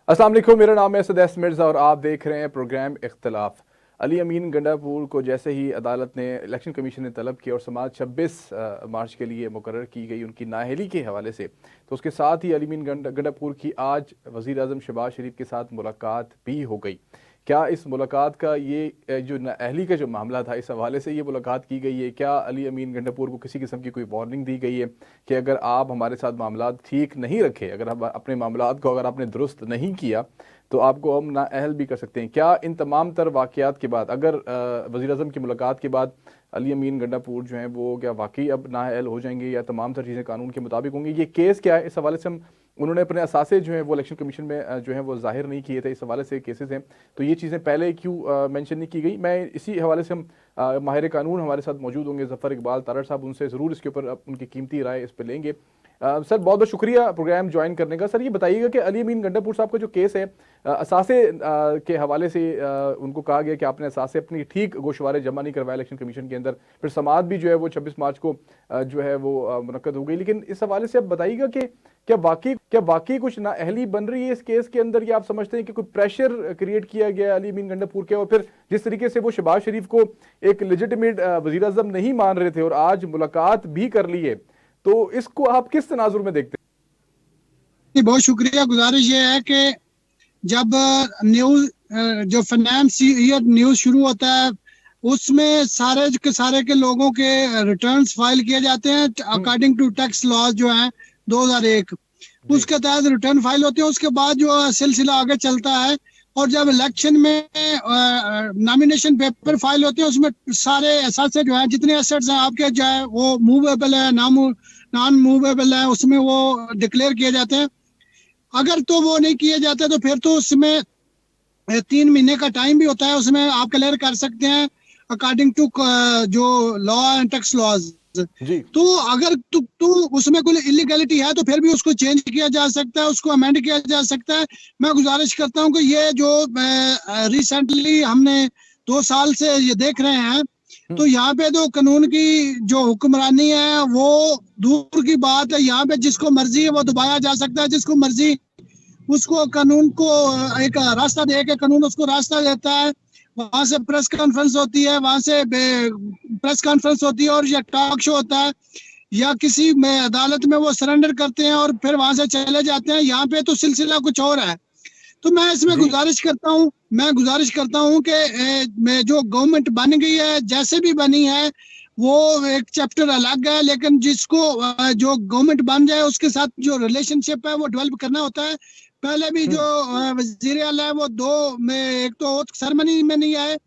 अस्सलाम वालेकुम, मेरा नाम है सदैस मिर्ज़ा और आप देख रहे हैं प्रोग्राम इख्तलाफ। अली अमीन गंडापुर को जैसे ही अदालत ने इलेक्शन कमीशन ने तलब किया और समात 26 मार्च के लिए मुकर्रर की गई उनकी नाअहली के हवाले से, तो उसके साथ ही अली अमीन गंडापुर की आज वज़ीर आज़म शहबाज शरीफ के साथ मुलाकात भी हो गई। क्या इस मुलाकात का ये जो नाअहली का जो मामला था, इस हवाले से ये मुलाकात की गई है? क्या अली अमीन गंडापुर को किसी किस्म की कोई वार्निंग दी गई है कि अगर आप हमारे साथ मामला ठीक नहीं रखे, अगर हम अपने मामला को अगर आपने दुरुस्त नहीं किया तो आपको हम नाअहल भी कर सकते हैं? क्या इन तमाम तर वाक़यात के बाद, अगर वज़ीर आज़म की मुलाकात के बाद अली अमीन गंडापुर जो हैं वो क्या वाकई अब नाअहल हो जाएंगे या तमाम तर चीज़ें कानून के मुताबिक होंगी? ये केस क्या है, इस हवाले से हम उन्होंने अपने असासे जो हैं वो इलेक्शन कमीशन में जो है वो जाहिर नहीं किए थे, इस हवाले से केसेस हैं, तो ये चीज़ें पहले क्यों मेंशन नहीं की गई? मैं इसी हवाले से हम माहिर कानून हमारे साथ मौजूद होंगे, ज़फ़र इकबाल तारड़ साहब, उनसे ज़रूर इसके ऊपर उनकी कीमती राय इस पर लेंगे। सर बहुत बहुत शुक्रिया प्रोग्राम ज्वाइन करने का। सर ये बताइएगा कि अली अमीन गंडापुर साहब का जो केस है, असासे के हवाले से उनको कहा गया कि आपने असासे अपनी ठीक गोशवारे जमा नहीं करवाया इलेक्शन कमीशन के अंदर, फिर समात भी जो है वो 26 मार्च को जो है वो मुनक्कद हो गई, लेकिन इस हवाले से आप बताइएगा कि क्या वाकई कुछ नाअहली बन रही है इस केस के अंदर, या आप समझते हैं कि कोई प्रेशर क्रिएट किया गया अली अमीन गंडापुर के, और फिर जिस तरीके से वो शहबाज शरीफ को एक लेजिटिमेट वज़ीर आज़म नहीं मान रहे थे और आज मुलाकात भी कर ली है, तो इसको आप किस तनाजुर में देखते हैं? बहुत शुक्रिया। गुजारिश ये है कि जब न्यूज जो फाइनेंस ईयर न्यूज शुरू होता है उसमें सारे के लोगों के रिटर्न्स फाइल किए जाते हैं अकॉर्डिंग टू टैक्स लॉज जो है 2001, उसके तहत रिटर्न फाइल होते हैं। उसके बाद जो सिलसिला आगे चलता है और जब इलेक्शन में नॉमिनेशन पेपर फाइल होते हैं उसमें सारे एसेट्स जो है, जितने एसेट्स हैं आपके, जो है वो मूवेबल है नॉन मूवेबल है, उसमें वो डिक्लेयर किए जाते हैं। अगर तो वो नहीं किए जाते तो फिर तो उसमें 3 महीने का टाइम भी होता है, उसमें आप क्लियर कर सकते हैं अकॉर्डिंग टू जो लॉ एंड टैक्स लॉज। तो अगर तो उसमें कोई इलीगलिटी है तो फिर भी उसको चेंज किया जा सकता है, उसको अमेंड किया जा सकता है। मैं गुजारिश करता हूं कि ये जो रिसेंटली हमने 2 साल से ये देख रहे हैं, तो यहाँ पे तो कानून की जो हुक्मरानी है वो दूर की बात है। यहाँ पे जिसको मर्जी है वो दबाया जा सकता है, जिसको मर्जी उसको कानून को एक रास्ता दे के कानून उसको रास्ता देता है। वहां से प्रेस कॉन्फ्रेंस होती है, और या टॉक शो होता है, या किसी में अदालत में वो सरेंडर करते हैं और फिर वहां से चले जाते हैं। यहाँ पे तो सिलसिला कुछ और है। तो मैं इसमें गुजारिश करता हूँ कि जो गवर्नमेंट बन गई है, जैसे भी बनी है, वो एक चैप्टर अलग है, लेकिन जिसको जो गवर्नमेंट बन जाए उसके साथ जो रिलेशनशिप है वो डेवलप करना होता है। पहले भी जो वजीर आला है वो 2 में, एक तो सेरेमनी में नहीं आए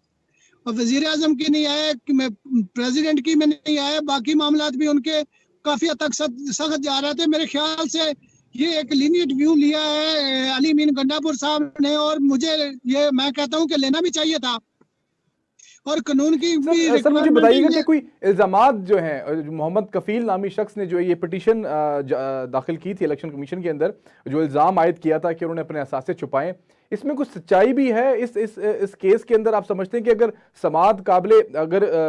और वजीर आजम की नहीं आए, प्रेसिडेंट की में नहीं आए, बाकी मामलात भी उनके काफी हद तक सख्त जा रहे थे। मेरे ख्याल से ये एक लीनियट व्यू लिया है अली अमीन गंडापुर साहब ने, और मैं कहता हूं कि लेना भी चाहिए था। और कानून की भी सर मुझे बताइएगा कि कोई इल्जामात जो हैं, मोहम्मद कफील नामी शख्स ने जो ये पिटीशन दाखिल की थी इलेक्शन कमीशन के अंदर, जो इल्ज़ाम आयद किया था कि उन्होंने अपने असासे छुपाए, इसमें कुछ सच्चाई भी है इस केस के अंदर? आप समझते हैं कि अगर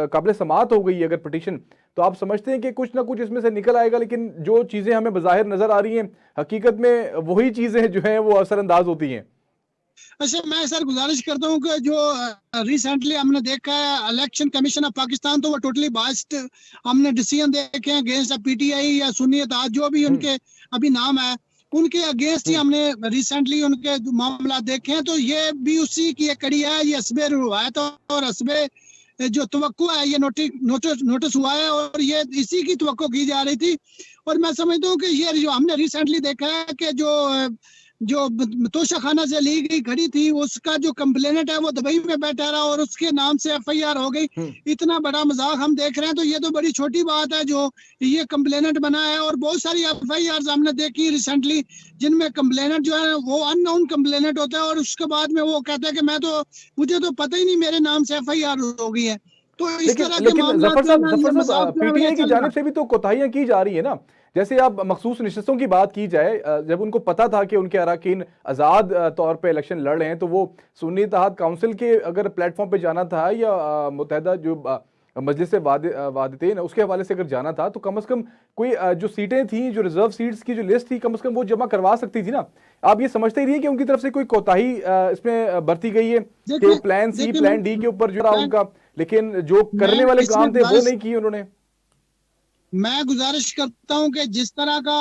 काबिल समात हो गई अगर पिटीशन, तो आप समझते हैं कि कुछ ना कुछ इसमें से निकल आएगा, लेकिन जो चीज़ें हमें बज़ाहिर नज़र आ रही हैं हकीकत में वही चीज़ें जो हैं वो असरअंदाज होती हैं? अच्छा, मैं सर गुजारिश करता हूँ कि जो रिसेंटली हमने देखा है इलेक्शन कमीशन ऑफ पाकिस्तान, तो वो टोटली बाइस्ड हमने डिसीजन देखे हैं अगेंस्ट पीटीआई या सुन्नी इत्तेहाद, जो भी उनके अभी नाम है, उनके अगेंस्ट ही हमने रिसेंटली उनके मामला देखे हैं। तो ये भी उसी की एक कड़ी है। ये हस्बे रिवायत और हस्बे जो तवक्को है, ये नोटिस हुआ है और ये इसी की तवक्को की जा रही थी। और मैं समझता हूँ कि ये जो हमने रिसेंटली देखा है कि जो तोशा खाना से ली गई घड़ी थी, उसका जो कंप्लेनेंट है वो दुबई में बैठा रहा और उसके नाम से एफआईआर हो गई। इतना बड़ा मजाक हम देख रहे हैं, तो ये तो बड़ी छोटी बात है जो ये कंप्लेनेंट बना है। और बहुत सारी एफआईआर हमने देखी रिसेंटली जिनमें कंप्लेनेंट जो है वो अननोन कंप्लेनेंट होता है और उसके बाद में वो कहता है कि मुझे तो पता ही नहीं मेरे नाम से एफआईआर हो गई है। तो इस तरह के मामला पीटीआई की जानिब से भी तो कोताहियां की जा रही है ना। जैसे आप मखसूस निशस्तों की बात की जाए, जब उनको पता था कि उनके अरकान आज़ाद तौर पे इलेक्शन लड़ रहे हैं, तो वो सुन्नी इत्तेहाद काउंसिल के अगर प्लेटफॉर्म पे जाना था या मुत्तहदा जो मजलिस वादितेन उसके हवाले से अगर जाना था तो कम से कम कोई जो सीटें थी, जो रिजर्व सीट्स की जो लिस्ट थी, कम से कम वो जमा करवा सकती थी ना। आप ये समझते ही नहीं कि उनकी तरफ से कोई कोताही इसमें बरती गई है कि प्लान सी प्लान डी के ऊपर जो रहा उनका, लेकिन जो करने वाले काम थे वो नहीं किए उन्होंने। मैं गुजारिश करता हूं कि जिस तरह का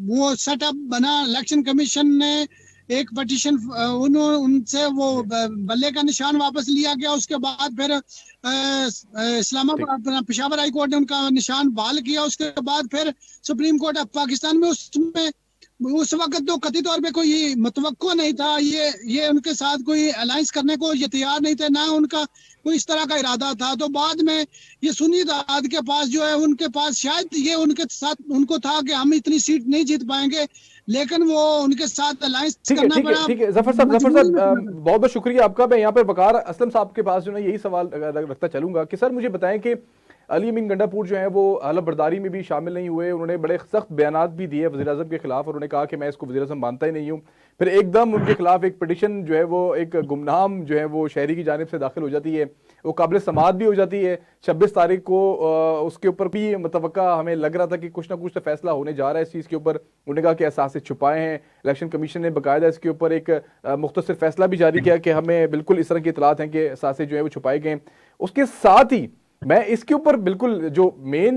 वो सेटअप बना, इलेक्शन कमीशन ने एक पिटीशन उनसे वो बल्ले का निशान वापस लिया गया, उसके बाद फिर इस्लामाबाद पेशावर हाई कोर्ट ने उनका निशान बहाल किया, उसके बाद फिर सुप्रीम कोर्ट ऑफ पाकिस्तान में उसमें उस वक्त तो कथित तौर पे कोई मुतवक्को नहीं था, ये उनके साथ कोई अलायंस करने को ये तैयार नहीं थे, ना उनका कोई इस तरह का इरादा था। तो बाद में ये सुन्नी इत्तेहाद के पास जो है, उनके पास शायद ये उनके साथ उनको था कि हम इतनी सीट नहीं जीत पाएंगे, लेकिन वो उनके साथ अलायंस करना पड़ा। ठीक है जफर साहब, बहुत बहुत शुक्रिया आपका। मैं यहाँ पर वकार असलम साहब के पास जो है यही सवाल रखता चलूंगा कि सर मुझे बताएं कि अली अमीन गंडापुर जो है वो हलफ बर्दारी में भी शामिल नहीं हुए, उन्होंने बड़े सख्त बयानात भी दिए वज़ीर आज़म के खिलाफ, और उन्होंने कहा कि मैं इसको वज़ीर आज़म मानता ही नहीं हूँ। फिर एकदम उनके खिलाफ एक पिटिशन जो है वो एक गुमनाम जो है वो शहरी की जानिब से दाखिल हो जाती है, वो काबिल समाअत भी हो जाती है। 26 तारीख को उसके ऊपर भी मतवक्का हमें लग रहा था कि कुछ ना कुछ तो फैसला होने जा रहा है इस चीज़ के ऊपर। उन्होंने कहा कि एहसास छुपाए हैं, इलेक्शन कमीशन ने बाकायदा इसके ऊपर एक मुख्तसर फैसला भी जारी किया कि हमें बिल्कुल इस तरह की इतलात हैं कि एहसास जो है वो छुपाए गए। उसके साथ ही मैं इसके ऊपर बिल्कुल जो मेन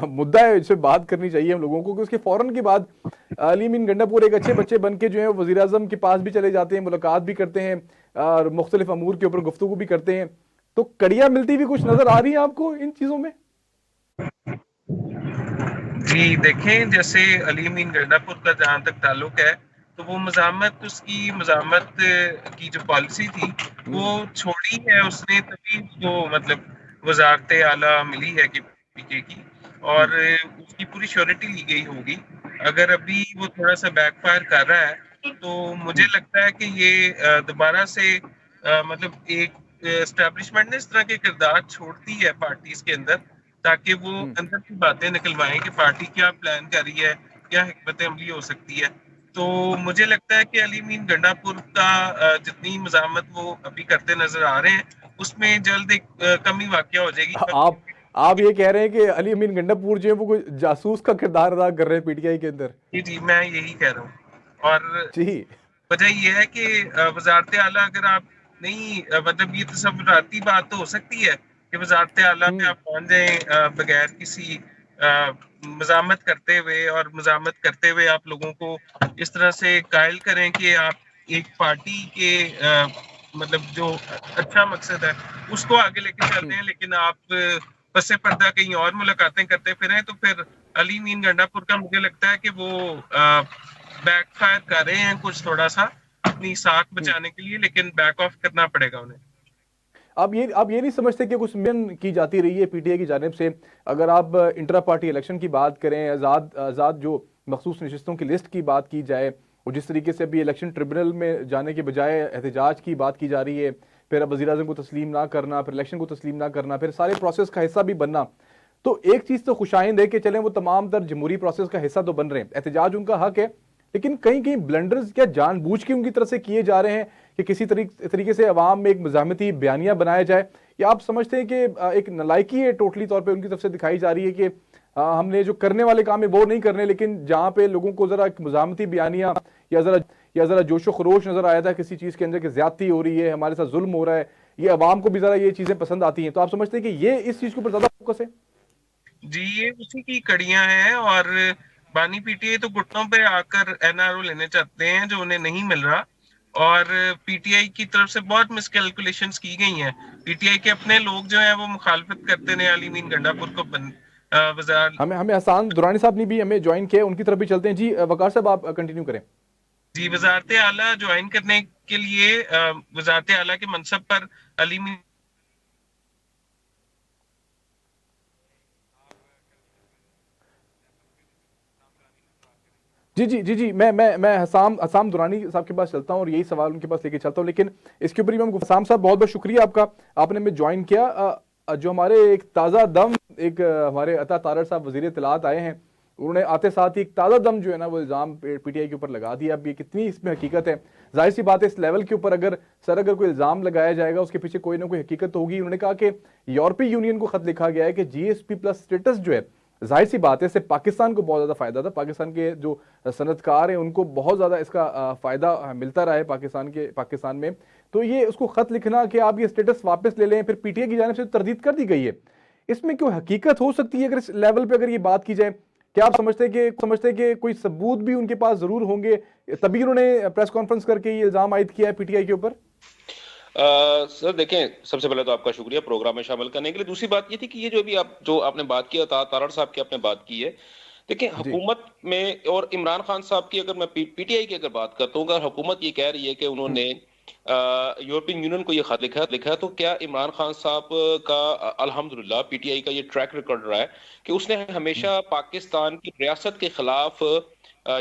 मुद्दा है जिसपे बात करनी चाहिए हम लोगों को, कि उसके फौरन के बाद अली अमीन गंडापुर एक अच्छे बच्चे बन के जो है वज़ीर आज़म के पास भी चले जाते हैं, मुलाकात भी करते हैं और मुख्तलिफ अमूर के ऊपर गुफ्तगू भी करते हैं। तो कड़ियां मिलती भी कुछ नजर आ रही है आपको इन चीजों में? जी देखें, जैसे अली अमीन गंडापुर का जहां तक ताल्लुक है तो वो उसकी मज़ामत की जो पॉलिसी थी वो छोड़ी है उसने, तभी वो मतलब वजारत आला मिली है कि पीके की, और उसकी पूरी श्योरिटी ली गई होगी। अगर अभी वो थोड़ा सा बैकफायर कर रहा है तो मुझे लगता है कि ये दोबारा से मतलब एक एस्टेब्लिशमेंट ने इस तरह के किरदार छोड़ती है पार्टीज के अंदर, ताकि वो अंदर की बातें निकलवाएं कि पार्टी क्या प्लान कर रही है, क्या हिकमत अमली हो सकती है। तो मुझे लगता है कि अली अमीन गंडापुर का जितनी मज़ामत वो अभी करते नजर आ रहे हैं उसमें जल्द एक कमी वाक़या हो जाएगी। आप ये कह रहे हैं कि अली अमीन गंडापुर जो है वो कोई जासूस का किरदार अदा कर रहे हैं पीटीआई के अंदर? जी मैं यही कह रहा हूँ। और जी वजह यह है कि वजारत आला अगर आप नहीं मतलब ये तसव्वुराती बात तो हो सकती है कि वजारत आला में आप मान जाएं बगैर किसी मज़ामत करते हुए, और मज़ामत करते हुए आप लोगों को इस तरह से कायल करें कि आप एक पार्टी के मतलब जो अच्छा मकसद है उसको आगे लेके चलते हैं, लेकिन आप पसे पर्दा कहीं और मुलाकातें करते फिरें, तो फिर अली अमीन गंडापुर का मुझे लगता है कि वो बैकफायर कर रहे हैं कुछ थोड़ा सा अपनी साख बचाने के लिए, लेकिन बैक ऑफ करना पड़ेगा उन्हें। आप ये नहीं समझते कि कुछ मिशन की जाती रही है पीटीआई की जानिब से? अगर आप इंट्रा पार्टी इलेक्शन की बात करें, आज़ाद जो मखसूस नशिस्तों की लिस्ट की बात की जाए, और जिस तरीके से अभी इलेक्शन ट्रिब्यूनल में जाने के बजाय एहतजाज की बात की जा रही है, फिर अब वज़ीर आज़म को तस्लीम ना करना, फिर इलेक्शन को तस्लीम ना करना, फिर सारे प्रोसेस का हिस्सा भी बनना, तो एक चीज़ तो खुशाइंद है कि चलें वो तमाम तर जमहूरी प्रोसेस का हिस्सा तो बन रहे हैं, एहतजाज उनका हक है, लेकिन कहीं कहीं ब्लंडर्स क्या जानबूझ के उनकी तरफ से किए जा रहे हैं कि किसी तरीके से अवाम में एक मज़ामती बयानिया बनाया जाए? या आप समझते हैं कि एक नलायकी है टोटली तौर पे उनकी तरफ से दिखाई जा रही है कि हमने जो करने वाले काम है वो नहीं करने, लेकिन जहाँ पे लोगों को ज़रा एक मज़ामती बयानिया या ज़रा जोशो खरोश नज़र आया था किसी चीज़ के अंदर कि ज़्यादती हो रही है, हमारे साथ जुल्म हो रहा है, ये अवाम को भी ज़रा ये चीज़ें पसंद आती हैं, तो आप समझते हैं कि ये इस चीज़ के ऊपर ज़्यादा फोकस है? जी ये उसी की कड़ियां हैं, और बानी पीटीआई तो घुटनों पे आकर एनआरओ लेने चाहते हैं जो उन्हें नहीं मिल रहा, और पीटीआई की तरफ से बहुत मिसकैलकुलेशंस की गई हैं। पीटीआई के अपने लोग जो हैं वो मुखालफत करते हैं अली अमीन गंडापुर को वज़ार। हमें हसन दुरानी साहब ने भी हमें ज्वाइन किया, उनकी तरफ भी चलते हैं। जी वकार साहब आप कंटिन्यू करें। जी वज़ारत आला ज्वाइन करने के लिए वज़ारत आला के मनसब पर अली अमीन जी मैं हसाम दुरानी साहब के पास चलता हूं और यही सवाल उनके पास लेके चलता हूं, लेकिन इसके ऊपर ही हसाम साहब बहुत बहुत शुक्रिया आपका, आपने हमें ज्वाइन किया। जो हमारे एक ताज़ा दम एक हमारे अता तारड़ साहब वज़ीर इत्तलात आए हैं, उन्होंने आते साथ ही एक ताज़ा दम जो है ना वो इल्ज़ाम पीटीआई के ऊपर लगा दिया। अब ये कितनी इसमें हकीकत है, जाहिर सी बात है इस लेवल के ऊपर अगर कोई इल्ज़ाम लगाया जाएगा उसके पीछे कोई ना कोई हकीकत होगी। उन्होंने कहा कि यूरोपीय यूनियन को खत लिखा गया है कि जीएसपी प्लस स्टेटस जो है, जाहिर सी बात है इससे पाकिस्तान को बहुत ज़्यादा फ़ायदा था, पाकिस्तान के जो सनतकार हैं उनको बहुत ज़्यादा इसका फ़ायदा मिलता रहा है पाकिस्तान में। तो ये उसको ख़त लिखना कि आप ये स्टेटस वापस ले लें, फिर पीटीआई की जानिब से तरदीद कर दी गई है, इसमें क्यों हकीकत हो सकती है अगर इस लेवल पे अगर ये बात की जाए? क्या आप समझते हैं कि कोई सबूत भी उनके पास जरूर होंगे, तभी उन्होंने प्रेस कॉन्फ्रेंस करके ये इल्जाम आयद किया है पीटीआई के ऊपर? सर देखें, सबसे पहले तो आपका शुक्रिया प्रोग्राम में शामिल करने के लिए। दूसरी बात ये थी कि ये जो आपने बात किया तारड़ साहब की आपने बात की है, देखिए हुकूमत में और इमरान खान साहब की अगर मैं पीटीआई की अगर बात करता हूँ, अगर हुकूमत ये कह रही है कि उन्होंने यूरोपियन यूनियन को ये खत लिखा है, तो क्या इमरान खान साहब का अल्हम्दुलिल्लाह पीटीआई का ये ट्रैक रिकॉर्ड रहा है कि उसने हमेशा पाकिस्तान की रियासत के खिलाफ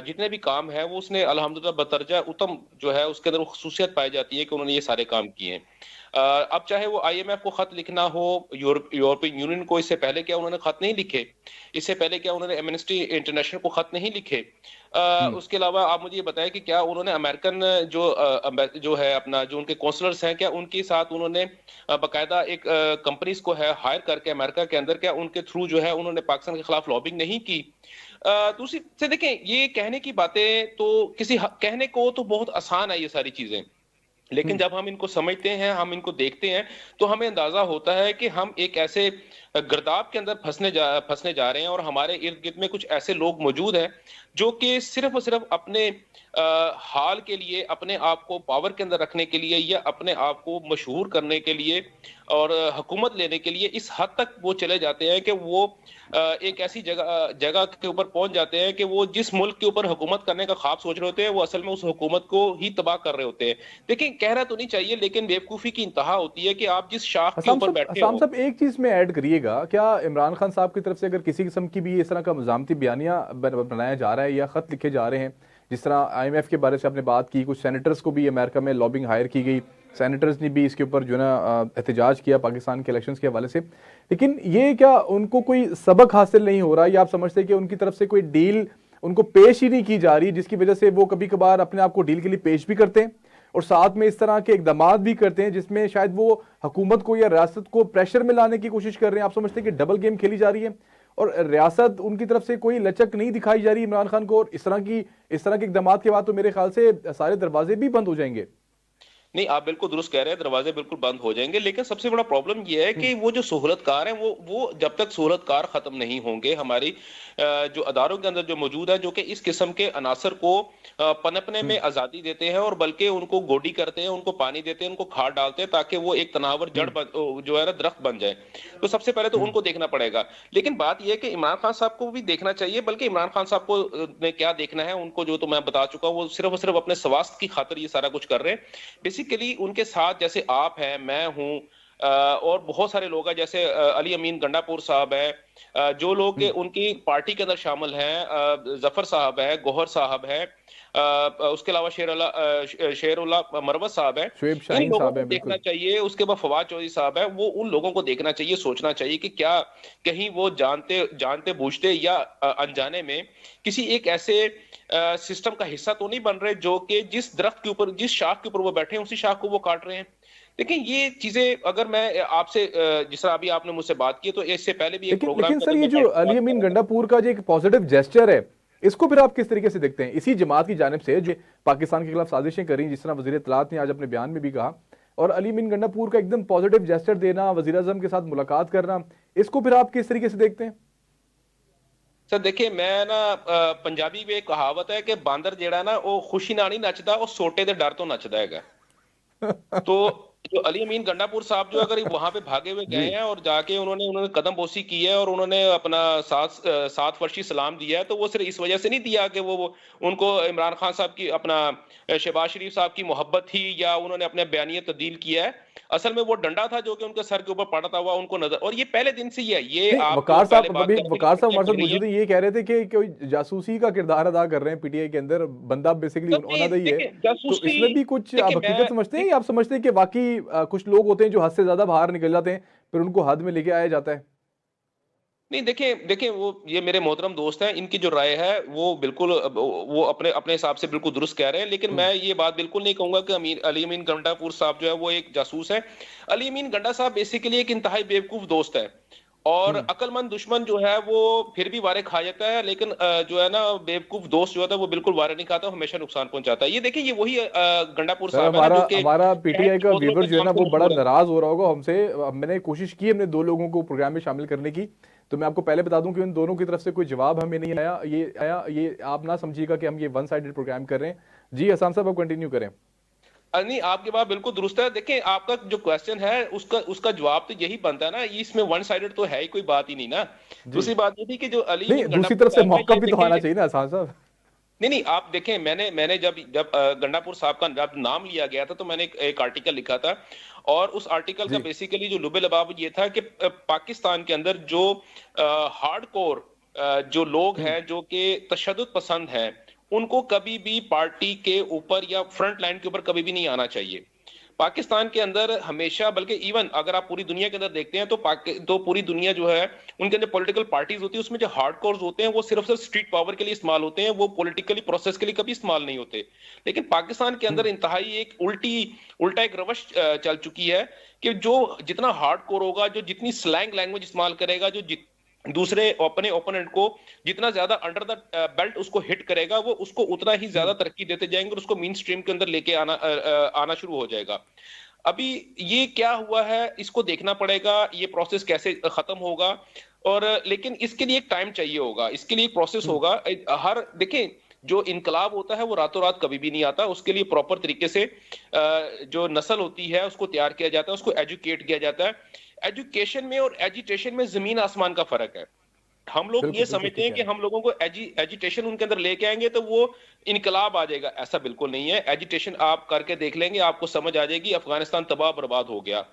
जितने भी काम है वो उसने अल्हम्दुलिल्लाह बतरजा उत्तम जो है उसके अंदर वो खसूसियत पाई जाती है कि उन्होंने ये सारे काम किए हैं। अब चाहे वो आईएमएफ को खत लिखना हो, यूरोपियन यूनियन को इससे पहले क्या उन्होंने खत नहीं लिखे, इससे पहले क्या उन्होंने एमनेस्टी इंटरनेशनल को खत नहीं लिखे, उसके अलावा आप मुझे ये बताएं कि क्या उन्होंने अमेरिकन जो है अपना जो उनके काउंसलर्स हैं, क्या उनके साथ उन्होंने बाकायदा एक कंपनीज को है हायर करके अमेरिका के अंदर क्या उनके थ्रू जो है उन्होंने पाकिस्तान के खिलाफ लॉबिंग नहीं की? दूसरी से देखें, ये कहने की बातें तो कहने को तो बहुत आसान है ये सारी चीजें, लेकिन जब हम इनको समझते हैं, हम इनको देखते हैं, तो हमें अंदाजा होता है कि हम एक ऐसे गर्दाब के अंदर फंसने जा रहे हैं और हमारे इर्द गिर्द में कुछ ऐसे लोग मौजूद हैं जो कि सिर्फ और सिर्फ अपने हाल के लिए, अपने आप को पावर के अंदर रखने के लिए या अपने आप को मशहूर करने के लिए और हुकूमत लेने के लिए इस हद तक वो चले जाते हैं कि वो एक ऐसी जगह के ऊपर पहुंच जाते हैं कि वो जिस मुल्क के ऊपर हुकूमत करने का ख्वाब सोच रहे होते हैं वो असल में उस हुकूमत को ही तबाह कर रहे होते हैं। देखिए, कहना तो नहीं चाहिए, लेकिन बेवकूफी की इंतहा होती है कि आप जिस शाख के ऊपर बैठे हो। साहब एक चीज में ऐड करिएगा, क्या इमरान खान साहब की तरफ से अगर किसी किस्म की भी इस तरह का मज़ामती बयानिया बनाया जा रहा है या खत लिखे जा रहे हैं, जिस तरह आईएमएफ के बारे से आपने बात की, कुछ सेनेटर्स को भी अमेरिका में लॉबिंग हायर की गई, सेनेटर्स ने भी इसके ऊपर जो है ना एहतजाज किया पाकिस्तान के इलेक्शंस के हवाले से, लेकिन ये क्या उनको कोई सबक हासिल नहीं हो रहा, या आप समझते हैं कि उनकी तरफ से कोई डील उनको पेश ही नहीं की जा रही, जिसकी वजह से वो कभी कभार अपने आप को डील के लिए पेश भी करते हैं और साथ में इस तरह के इकदाम भी करते हैं जिसमें शायद वो हुकूमत को या रियासत को प्रेशर में लाने की कोशिश कर रहे हैं? आप समझते हैं कि डबल गेम खेली जा रही है और रियासत उनकी तरफ से कोई लचक नहीं दिखाई जा रही इमरान खान को, और इस तरह के इकदाम के बाद तो मेरे ख्याल से सारे दरवाजे भी बंद हो जाएंगे? नहीं, आप बिल्कुल दुरुस्त कह रहे हैं, दरवाजे बिल्कुल बंद हो जाएंगे, लेकिन सबसे बड़ा प्रॉब्लम ये है कि वो जो सहूलतकार हैं वो जब तक सहूलतकार खत्म नहीं होंगे, हमारी जो अदारों के अंदर जो मौजूद है, जो कि इस किस्म के अनासर को पनपने में आजादी देते हैं और बल्कि उनको गोडी करते हैं, उनको पानी देते हैं, उनको खाद डालते हैं ताकि वो एक तनावर जड़ जो है ना दरख्त बन जाए, तो सबसे पहले तो उनको देखना पड़ेगा। लेकिन बात यह है कि इमरान खान साहब को भी देखना चाहिए, बल्कि इमरान खान साहब को ने क्या देखना है, उनको जो तो मैं बता चुका हूं, वो सिर्फ और सिर्फ अपने स्वास्थ्य की खातिर ये सारा कुछ कर रहे हैं। बेसिकली उनके साथ जैसे आप हैं, मैं हूं और बहुत सारे लोग हैं, जैसे अली अमीन गंडापुर साहब है, जो लोग उनकी पार्टी के अंदर शामिल हैं, जफर साहब है, गोहर साहब है, उसके अलावा शेरुल्ला मरवत साहब है, इन लोगों को देखना चाहिए। उसके बाद फवाद चौधरी साहब है, वो उन लोगों को देखना चाहिए, सोचना चाहिए कि क्या कहीं वो जानते बूझते या अनजाने में किसी एक ऐसे सिस्टम का हिस्सा तो नहीं बन रहे जो कि जिस दरख्त के ऊपर, जिस शाख के ऊपर वो बैठे हैं, उसी शाख को वो काट रहे हैं। देखिए, ये चीजें अगर मैं आपसे जिस तरह अभी आपने मुझसे बात की, तो इससे पहले भी एक प्रोग्राम, लेकिन सर ये जो अली अमीन गंडापुर का जो एक पॉजिटिव जेस्चर है, इसको फिर आप किस तरीके से देखते हैं? इसी जमात की जानिब से जो पाकिस्तान के खिलाफ साजिशें करी, जिस तरह वज़ीर इत्तलात ने आज अपने बयान में भी कहा, और अली अमीन गंडापुर का एकदम पॉजिटिव जेस्चर देना, वज़ीर आज़म के साथ मुलाकात करना, इसको फिर आप किस तरीके से देखते हैं? सर देखिए, मैं ना पंजाबी में एक कहावत है कि बांदर जेड़ा ना वो खुशी ना नहीं नचदा, वो सोटे दे डर तो नचदा है। तो जो अली अमीन गंडापुर साहब जो अगर वहां पे भागे हुए गए हैं और जाके उन्होंने कदम बोसी की है और उन्होंने अपना सात फर्शी सलाम दिया है, तो वो सिर्फ इस वजह से नहीं दिया कि वो उनको इमरान खान साहब की, अपना शहबाज शरीफ साहब की मोहब्बत थी या उन्होंने अपने बयानियत तब्दील किया है। असल में वो डंडा था जो कि उनके सर के ऊपर पड़ता हुआ उनको नजर, और ये पहले दिन से ही है। ये वकार साहब हमारे साथ मौजूद है, ये कह रहे थे कि कोई जासूसी का किरदार अदा कर रहे हैं पीटीआई के अंदर, बंदा बेसिकली ओनादा ही है, तो इसमें भी कुछ आप हकीकत समझते हैं या आप समझते हैं कि बाकी कुछ लोग होते हैं जो हद से ज्यादा बाहर निकल जाते हैं, फिर उनको हद में लेके आया जाता है? नहीं, देखें देखें वो ये मेरे मोहतरम दोस्त हैं, इनकी जो राय है वो बिल्कुल वो अपने अपने हिसाब से बिल्कुल दुरुस्त कह रहे हैं, लेकिन मैं ये बात बिल्कुल नहीं कहूंगा कि अली अमीन गंडापुर साहब जो है वो एक जासूस है। अली अमीन गंडा साहब बेसिकली एक इंतहाई बेवकूफ दोस्त है, और अक्लमंद दुश्मन जो है वो फिर भी वारे खा जाता है, लेकिन जो है ना बेवकूफ दोस्त जो होता है वो बिल्कुल वारे नहीं खाता, हमेशा नुकसान पहुंचाता है। ये देखिए, ये वही गंडापुर सर साहब है ना, हमारा जो कि हमारा पीटीआई का व्यूवर जो है ना वो बड़ा है। नाराज हो रहा होगा हमसे। मैंने कोशिश की हमने 2 लोगों को प्रोग्राम में शामिल करने की, तो मैं आपको पहले बता दूं कि उन दोनों की तरफ से कोई जवाब हमें नहीं आया। ये आप ना समझिएगा कि हम ये वन साइडेड प्रोग्राम कर रहे हैं। जी हसन साहब, आप कंटिन्यू करें। नहीं, आपकी बात बिल्कुल दुरुस्त है। देखें, आपका जो क्वेश्चन है उसका उसका जवाब तो यही बनता है ना, इसमें वन साइडेड तो है ही कोई बात ही नहीं ना। दूसरी बात ये थी कि जो अली नहीं, दूसरी तरफ से मौका भी तो आना चाहिए ना हसन साहब। नहीं नहीं, आप देखें, मैंने मैंने जब जब गंडापुर साहब का जब नाम लिया गया था तो मैंने एक आर्टिकल लिखा था, और उस आर्टिकल का बेसिकली जो लुबे लबाब ये था कि पाकिस्तान के अंदर जो हार्डकोर जो लोग हैं जो कि तशद्दुद पसंद हैं, उनको कभी भी पार्टी के ऊपर या फ्रंट लाइन के ऊपर कभी भी नहीं आना चाहिए। पाकिस्तान के अंदर हमेशा, बल्कि इवन अगर आप पूरी दुनिया के अंदर देखते हैं तो पूरी दुनिया जो है उनके अंदर पॉलिटिकल पार्टीज होती है, उसमें जो हार्डकोर्स होते हैं वो सिर्फ स्ट्रीट पावर के लिए इस्तेमाल होते हैं, वो पॉलिटिकली प्रोसेस के लिए कभी इस्तेमाल नहीं होते। लेकिन पाकिस्तान के अंदर इंतहाई एक उल्टा एक रवश चल चुकी है कि जो जितना हार्डकोर होगा, जो जितनी स्लैंग लैंग्वेज इस्तेमाल करेगा, जो दूसरे अपने ओपोनेंट को जितना ज्यादा अंडर द बेल्ट उसको हिट करेगा, वो उसको उतना ही ज्यादा तरक्की देते जाएंगे और उसको मेन स्ट्रीम के अंदर लेके आना शुरू हो जाएगा। अभी ये क्या हुआ है इसको देखना पड़ेगा, ये प्रोसेस कैसे खत्म होगा, और लेकिन इसके लिए एक टाइम चाहिए होगा, इसके लिए एक प्रोसेस होगा। हर देखें, जो इनकलाब होता है वो रातों रात कभी भी नहीं आता, उसके लिए प्रॉपर तरीके से जो नस्ल होती है उसको तैयार किया जाता है, उसको एजुकेट किया जाता है। एजुकेशन में और एजिटेशन में जमीन आसमान का फर्क है। हम लोग ये समझते हैं कि हम लोगों को एजिटेशन उनके अंदर लेके आएंगे तो वो इनकलाब आ जाएगा, ऐसा बिल्कुल नहीं है। एजिटेशन आप करके देख लेंगे, आपको समझ आ जाएगी अफगानिस्तान तबाह बर्बाद हो गया,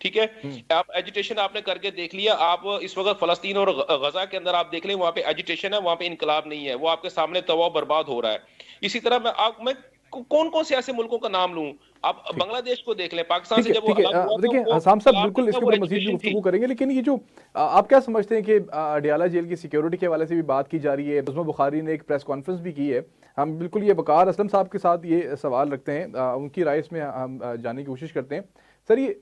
ठीक है। आप एजिटेशन आपने करके देख लिया, आप इस वक्त फलस्तीन और गजा के अंदर आप देख लें, वहां पे एजिटेशन है, वहां पे इनकलाब नहीं है, वो आपके सामने तबाह बर्बाद हो रहा है। इसी तरह मैं कौन कौन से ऐसे मुल्कों का नाम लूं, आप बांग्लादेश को देख लें, पाकिस्तान से जब वो अलग हुआ देखिए तो हसन साहब बिल्कुल इसके वो ऊपर मजीद भी एजुकेशन थी। गुफ्तगू करेंगे, लेकिन ये जो आप क्या समझते हैं कि अडियाला जेल की सिक्योरिटी के हवाले से भी बात की जा रही है। उस्मा बुखारी ने एक प्रेस कॉन्फ्रेंस भी की है। हम बिल्कुल ये वकार असलम साहब के साथ ये सवाल रखते हैं, उनकी राय इसमें हम जानने की कोशिश करते हैं। सर ये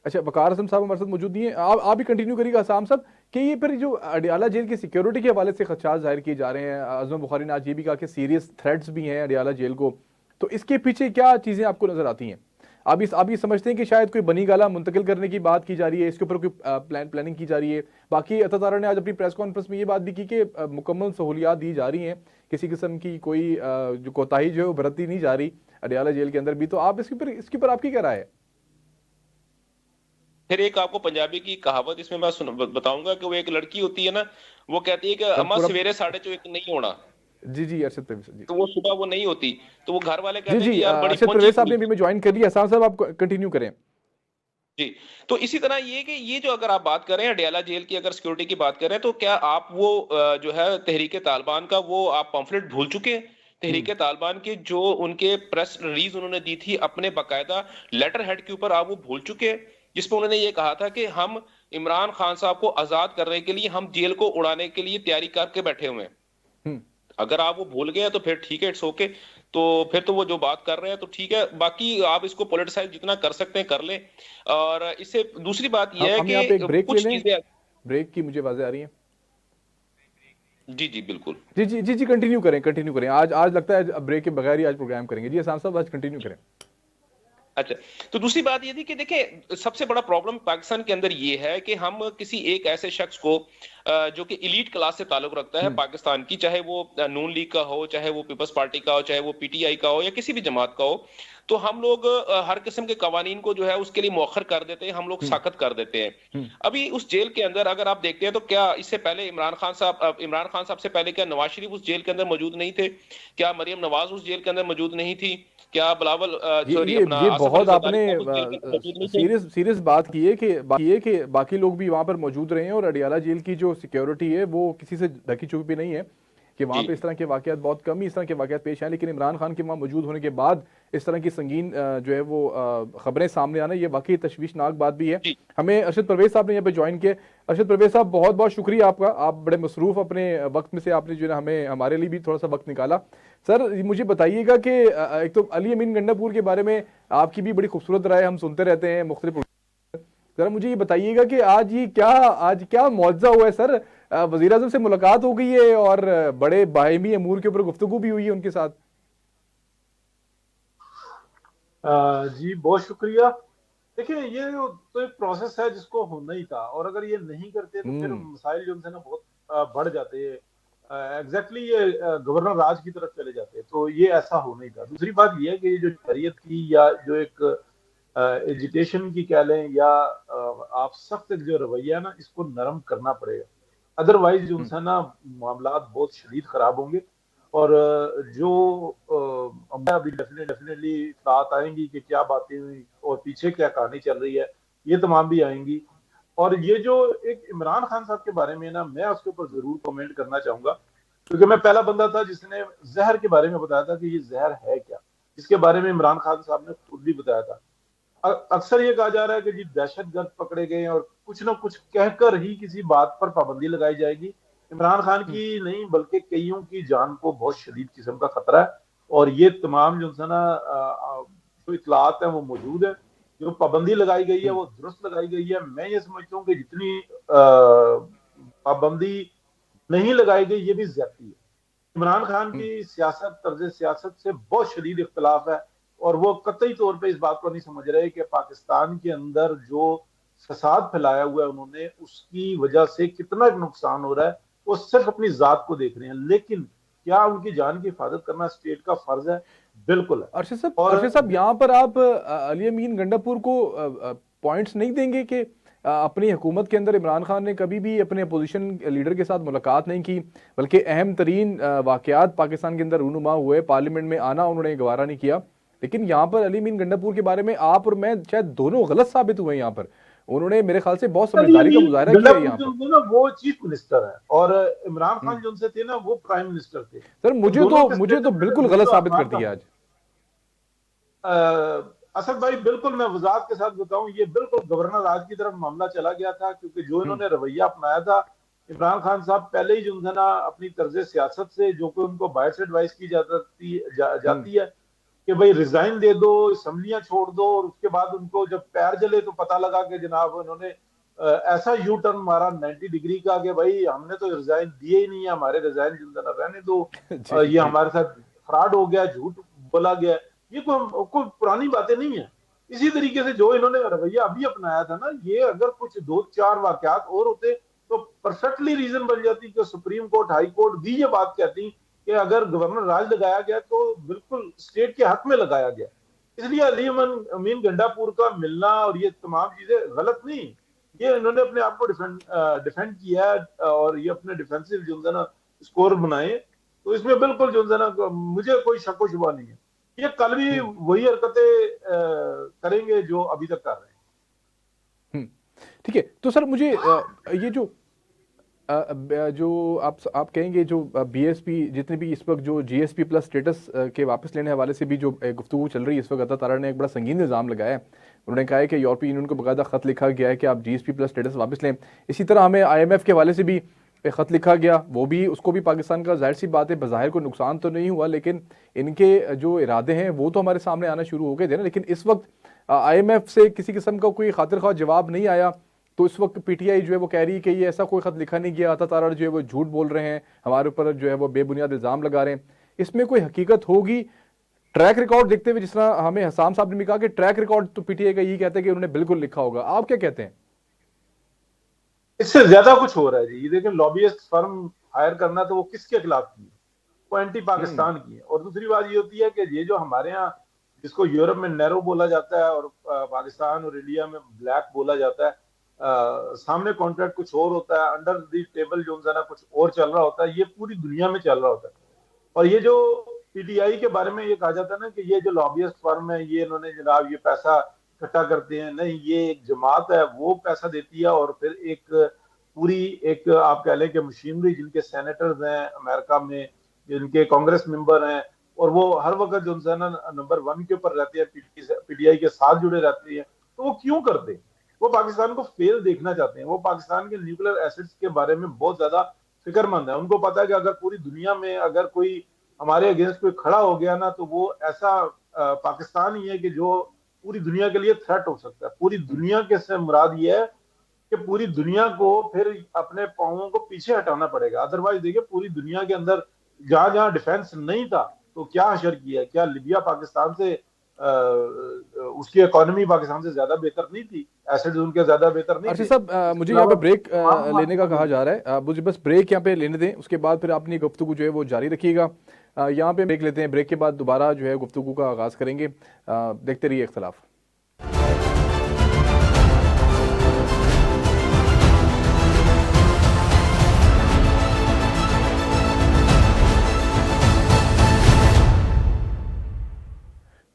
अच्छा, वकार असलम साहब हमारे साथ मौजूद नहीं है, आप भी कंटिन्यू करिएगा हसन साहब कि ये फिर जो अडियाला जेल की सिक्योरिटी के हवाले से खदशात जाहिर किए जा रहे हैं। उस्मा बुखारी ने आज ये भी कहा कि सीरियस थ्रेट्स भी हैं अडियाला जेल को, तो इसके पीछे क्या चीजें आपको नजर आती हैं? आप ये समझते हैं कि शायद कोई बनी गाला मुंतकिल करने की बात की जा रही है, इसके ऊपर कोई प्लानिंग की जा रही है? बाकी अता तारा ने आज अपनी प्रेस कॉन्फ्रेंस में ये बात भी की कि मुकम्मल सहूलियात दी जा रही हैं, किसी किस्म की कोई जो कोताही जो है वो बरती नहीं जा रही अडियाला जेल के अंदर भी। तो आप इसके ऊपर आपकी क्या राय है? फिर एक आपको पंजाबी की कहावत इसमें मैं बताऊंगा कि वो एक लड़की होती है ना, वो कहती है कि अम्मा सवेरे 4:30 नहीं होना। जी जी अरशद परवेज जी, तो वो सुबह वो नहीं होती, तो वो घर वाले जी कहते हैं जी कि यार बड़ी अरशद परवेज साहब ने भी ज्वाइन कर लिया। हसन साहब आप कंटिन्यू करें। जी। तो इसी तरह ये कि ये जो अगर आप बात करें अडियाला जेल की, अगर सिक्योरिटी की बात करें, तो क्या आप वो जो है तहरीके तालिबान का वो आप पम्फलेट भूल चुके हैं? तहरीके तालिबान के जो उनके प्रेस रिलीज उन्होंने दी थी अपने बाकायदा लेटर हेड के ऊपर, आप वो भूल चुके हैं, जिसमें उन्होंने ये कहा था कि हम इमरान खान साहब को आजाद करने के लिए हम जेल को उड़ाने के लिए तैयारी करके बैठे हुए हैं। अगर आप वो भूल गए तो फिर ठीक है, इट्स ओके। तो फिर तो वो जो बात कर रहे हैं तो ठीक है, बाकी आप इसको पॉलिटिसाइज जितना कर सकते हैं कर लें। और इससे दूसरी बात यह है कि कुछ चीजें, ब्रेक की मुझे आवाजें आ रही हैं। जी जी बिल्कुल, जी जी जी जी कंटिन्यू करें। आज लगता है ब्रेक के बगैर ही आज प्रोग्राम करेंगे। जी हसन साहब आज कंटिन्यू करें। अच्छा, तो दूसरी बात ये थी कि देखिए, सबसे बड़ा प्रॉब्लम पाकिस्तान के अंदर ये है कि हम किसी एक ऐसे शख्स को जो कि इलीट क्लास से ताल्लुक रखता है पाकिस्तान की, चाहे वो नून लीग का हो, चाहे वो पीपल्स पार्टी का हो, चाहे वो पीटीआई का हो या किसी भी जमात का हो, तो हम लोग हर किस्म के कवानीन को जो है उसके लिए मौखर कर देते हैं, हम लोग सख्त कर देते हैं। अभी उस जेल के अंदर अगर आप देखते हैं तो क्या इससे पहले इमरान खान साहब से पहले क्या नवाज शरीफ उस जेल के अंदर मौजूद नहीं थे? क्या मरियम नवाज उस जेल के अंदर मौजूद नहीं थी? क्या बिलावल ये बहुत आपने सीरियस बात की है कि बाकी लोग भी वहां पर मौजूद रहे हैं और अडियाला जेल की जो सिक्योरिटी है वो किसी से ढकी छुपी नहीं है, कि वहां पे इस तरह के वाकयात बहुत कम ही इस तरह के वाकयात पेश आए। लेकिन इमरान खान के वहां मौजूद होने के बाद इस तरह की संगीन जो है वो खबरें सामने आना, ये वाकई तशवीशनाक बात भी है। हमें अरशद परवेज साहब ने यहाँ पे ज्वाइन किया। अरशद परवेज साहब, बहुत बहुत शुक्रिया आपका, आप बड़े मसरूफ अपने वक्त में से आपने जो है हमें हमारे लिए भी थोड़ा सा वक्त निकाला। सर मुझे बताइएगा कि एक तो अली अमीन गंडापुर के बारे में आपकी भी बड़ी खूबसूरत राय हम सुनते रहते हैं मुख्तलिफ, जरा मुझे ये बताइएगा कि आज क्या मुआवजा हुआ है सर? वजीर आजम से मुलाकात हो गई है और बड़े बाहिमी अमूर के ऊपर गुफ्तगू भी हुई है उनके साथ। जी बहुत शुक्रिया। देखिए ये तो एक प्रोसेस है जिसको होना ही था, और अगर ये नहीं करते तो फिर मसाइल जो है ना बहुत बढ़ जाते हैं। एग्जैक्टली ये गवर्नर राज की तरफ चले जाते हैं, तो ये ऐसा होना ही था। दूसरी बात ये है कि ये जो शरीयत की या जो एक एजिटेशन की कह लें, या आप सख्त जो रवैया ना, इसको नरम करना पड़ेगा। अदरवाइज जो है ना मामला बहुत शदीद खराब होंगे। और जो अभी डेफिनेटली बात आएंगी कि क्या बातें हुई और पीछे क्या कहानी चल रही है, ये तमाम भी आएंगी। और ये जो एक इमरान खान साहब के बारे में ना, मैं उसके ऊपर जरूर कमेंट करना चाहूंगा, क्योंकि मैं पहला बंदा था जिसने जहर के बारे में बताया था कि ये जहर है क्या, इसके बारे में इमरान खान साहब ने खुद भी बताया था। अक्सर ये कहा जा रहा है कि जी दहशतगर्द पकड़े गए और कुछ ना कुछ कहकर ही किसी बात पर पाबंदी लगाई जाएगी। इमरान खान की नहीं बल्कि कईयों की जान को बहुत शदीद किस्म का खतरा है। और ये तमाम जो है ना जो इतलात है वो मौजूद है। जो पाबंदी लगाई गई है वो दुरुस्त लगाई गई है। मैं ये समझता हूँ कि जितनी पाबंदी नहीं लगाई गई ये भी ज्यादती है। इमरान खान की सियासत, तर्ज सियासत से बहुत शदीद इख्तलाफ है, और वो कतई तौर पे इस बात को नहीं समझ रहे कि पाकिस्तान के अंदर जो फसाद फैलाया हुआ है उन्होंने, उसकी वजह से कितना नुकसान हो रहा है। वो सिर्फ अपनी जात को देख रहे हैं, लेकिन क्या उनकी जान की हिफाजत करना स्टेट का फर्ज है? बिल्कुल है। अरशद साहब, यहाँ पर आप अली अमीन गंडापुर को पॉइंट्स नहीं देंगे कि अपनी हुकूमत के अंदर इमरान खान ने कभी भी अपने अपोजिशन लीडर के साथ मुलाकात नहीं की, बल्कि अहम तरीन वाकयात पाकिस्तान के अंदर रूनुमा हुए, पार्लियामेंट में आना उन्होंने गवारा नहीं किया। लेकिन यहाँ पर अली अमीन गंडापुर के बारे में आप और मैं शायद दोनों गलत साबित हुए। यहाँ पर उन्होंने मेरे ख्याल से बहुत समझदारी का मुजाहरा किया है। यहाँ पर ना वो चीफ मिनिस्टर है और इमरान खान जो उनसे थे ना वो प्राइम मिनिस्टर थे। सर मुझे तो बिल्कुल गलत साबित कर दिया आज। असद भाई बिल्कुल मैं वजाहत के साथ बताऊं, ये बिल्कुल गवर्नर राज की तरफ मामला चला गया था, क्योंकि जो इन्होंने रवैया अपनाया था इमरान खान साहब पहले ही जो है ना अपनी तर्ज सियासत से, जो कि उनको बायस एडवाइस की जाती है कि भाई रिजाइन दे दो, असम्बलियां छोड़ दो, और उसके बाद उनको जब पैर जले तो पता लगा कि जनाब उन्होंने ऐसा यू टर्न मारा 90 डिग्री का कि भाई हमने तो रिजाइन दिए ही नहीं है, हमारे रिजाइन जिंदा रहने दो, ये हमारे साथ फ्रॉड हो गया, झूठ बोला गया। ये कोई पुरानी बातें नहीं है। इसी तरीके से जो इन्होंने रवैया अभी अपनाया था ना, ये अगर कुछ 2-4 वाकयात और होते तो परफेक्टली रीजन बन जाती कि सुप्रीम कोर्ट, हाई कोर्ट भी ये बात कहती कि अगर गवर्नर राज लगाया गया तो बिल्कुल स्टेट के हक में लगाया गया। इसलिए अली अमीन गंडापुर का मिलना और ये तमाम चीजें गलत नहीं, ये इन्होंने अपने आप को डिफेंड किया है और ये अपने डिफेंसिव जो है ना स्कोर बनाए, तो इसमें बिल्कुल जो है ना मुझे कोई शक व शुबा नहीं है। ये कल भी वही हरकतें करेंगे जो अभी तक कर रहे हैं। ठीक है, तो सर मुझे ये जो आप कहेंगे जो बीएसपी जितने भी इस वक्त जो जीएसपी प्लस स्टेटस के वापस लेने हवाले से भी जो गुफ्तगू चल रही है इस वक्त, अता तारा ने एक बड़ा संगीन इल्ज़ाम लगाया है। उन्होंने कहा है कि यूरोपीय यूनियन को बाकायदा खत लिखा गया है कि आप जीएसपी प्लस स्टेटस वापस लें। इसी तरह हमें आईएमएफ के हवाले से भी खत लिखा गया, वो भी उसको भी पाकिस्तान का जाहिर सी बात है बज़ाहिर कोई नुकसान तो नहीं हुआ, लेकिन इनके जो इरादे हैं वो तो हमारे सामने आना शुरू हो गए थे ना। लेकिन इस वक्त आईएमएफ से किसी किस्म का कोई खातिर ख्वाह जवाब नहीं आया, तो इस वक्त पीटीआई जो है वो कह रही है कि ये ऐसा कोई खत लिखा नहीं गया, अता तारा जो है वो झूठ बोल रहे हैं, हमारे ऊपर जो है वो बेबुनियाद इल्ज़ाम लगा रहे हैं। इसमें कोई हकीकत होगी? ट्रैक रिकॉर्ड देखते हुए जिस तरह हमें हसाम साहब ने भी कहा कि ट्रैक रिकॉर्ड तो पीटीआई का यही कहते हैं कि उन्होंने बिल्कुल लिखा होगा, आप क्या कहते हैं? इससे ज्यादा कुछ हो रहा है जी। देखिए लॉबियस्ट फर्म हायर करना तो वो किसके खिलाफ की है? वो एंटी पाकिस्तान की है। और दूसरी बात ये होती है कि ये जो हमारे यहाँ जिसको यूरोप में नैरो बोला जाता है और पाकिस्तान और इंडिया में ब्लैक बोला जाता है, सामने कॉन्ट्रैक्ट कुछ और होता है, अंडर दी टेबल जो है ना कुछ और चल रहा होता है, ये पूरी दुनिया में चल रहा होता है। और ये जो पीटीआई के बारे में ये कहा जाता है ना कि ये जो लॉबियस्ट फर्म है ये इन्होंने जनाब ये पैसा इकट्ठा करते हैं, नहीं, ये एक जमात है वो पैसा देती है और फिर एक पूरी एक आप कह लें कि मशीनरी, जिनके सेनेटर्स हैं अमेरिका में, जिनके कांग्रेस मेंबर हैं, और वो हर वक्त जो है ना नंबर 1 के ऊपर रहते हैं, पीटीआई के साथ जुड़े रहते हैं, तो वो क्यों करते? वो पाकिस्तान को फेल देखना चाहते हैं। वो पाकिस्तान के न्यूक्लियर एसिड्स के बारे में बहुत ज्यादा फिक्रमंद है। उनको पता है कि अगर पूरी दुनिया में अगर कोई हमारे अगेंस्ट कोई खड़ा हो गया ना, तो वो ऐसा पाकिस्तान ही है कि जो पूरी दुनिया के लिए थ्रेट हो सकता है। पूरी दुनिया के से मुराद ये है कि पूरी दुनिया को फिर अपने पांवों को पीछे हटाना पड़ेगा। अदरवाइज देखिए, पूरी दुनिया के अंदर जहां जहां डिफेंस नहीं था, तो क्या हशर किया? क्या लिबिया पाकिस्तान से उसकी इकोनॉमी पाकिस्तान से ज्यादा बेहतर नहीं थी? एसिड्स उनके ज्यादा बेहतर नहीं अर्शी थे? साहब, मुझे यहाँ पे ब्रेक लेने का कहा जा रहा है। मुझे बस ब्रेक यहाँ पे लेने दें, उसके बाद फिर अपनी गुफ्तगू जो है वो जारी रखिएगा। यहाँ पे ब्रेक लेते हैं, ब्रेक के बाद दोबारा जो है गुफ्तगू का आगाज करेंगे। देखते रहिए इख्तलाफ।